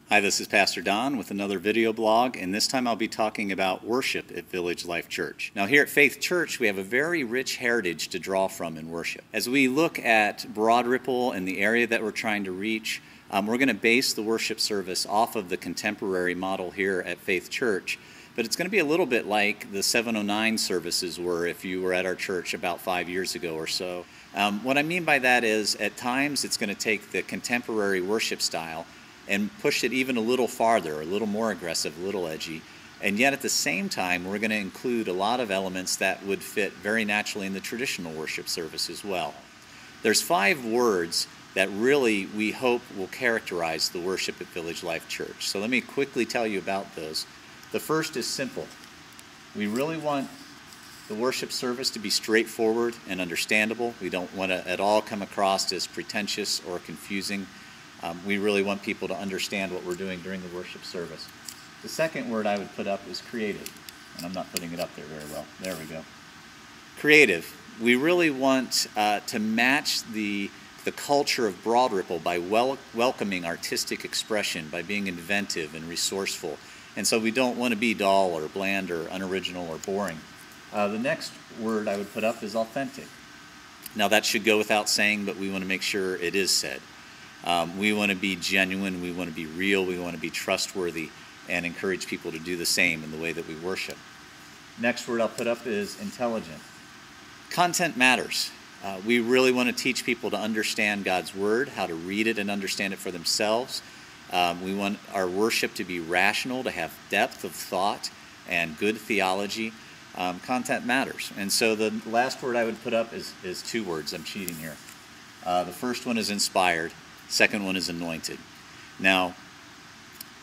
Hi, this is Pastor Don with another video blog, and this time I'll be talking about worship at Village Life Church. Now here at Faith Church, we have a very rich heritage to draw from in worship. As we look at Broad Ripple and the area that we're trying to reach, we're going to base the worship service off of the contemporary model here at Faith Church, but it's going to be a little bit like the 709 services were if you were at our church about 5 years ago or so. What I mean by that is at times it's going to take the contemporary worship style and push it even a little farther, a little more aggressive, a little edgy. And yet at the same time, we're going to include a lot of elements that would fit very naturally in the traditional worship service as well. There's 5 words that really we hope will characterize the worship at Village Life Church. So let me quickly tell you about those. The first is simple. We really want the worship service to be straightforward and understandable. We don't want to at all come across as pretentious or confusing. We really want people to understand what we're doing during the worship service. The second word I would put up is creative, and I'm not putting it up there very well. There we go. Creative. We really want to match the culture of Broad Ripple by welcoming artistic expression, by being inventive and resourceful. And so we don't want to be dull or bland or unoriginal or boring. The next word I would put up is authentic. Now that should go without saying, but we want to make sure it is said. We want to be genuine, we want to be real, we want to be trustworthy, and encourage people to do the same in the way that we worship. Next word I'll put up is intelligent. Content matters. We really want to teach people to understand God's Word, how to read it and understand it for themselves. We want our worship to be rational, to have depth of thought and good theology. Content matters. And so the last word I would put up is 2 words. I'm cheating here. The first one is inspired. Second one is anointed. Now,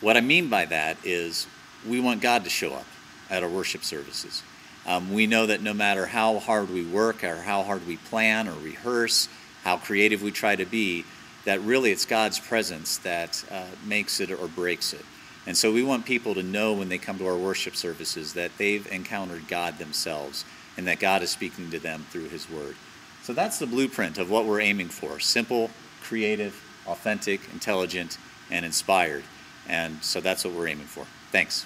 what I mean by that is we want God to show up at our worship services. We know that no matter how hard we work or how hard we plan or rehearse, how creative we try to be, that really it's God's presence that makes it or breaks it. And so we want people to know when they come to our worship services that they've encountered God themselves and that God is speaking to them through His Word. So that's the blueprint of what we're aiming for. Simple, creative, authentic, intelligent, and inspired. And so that's what we're aiming for. Thanks.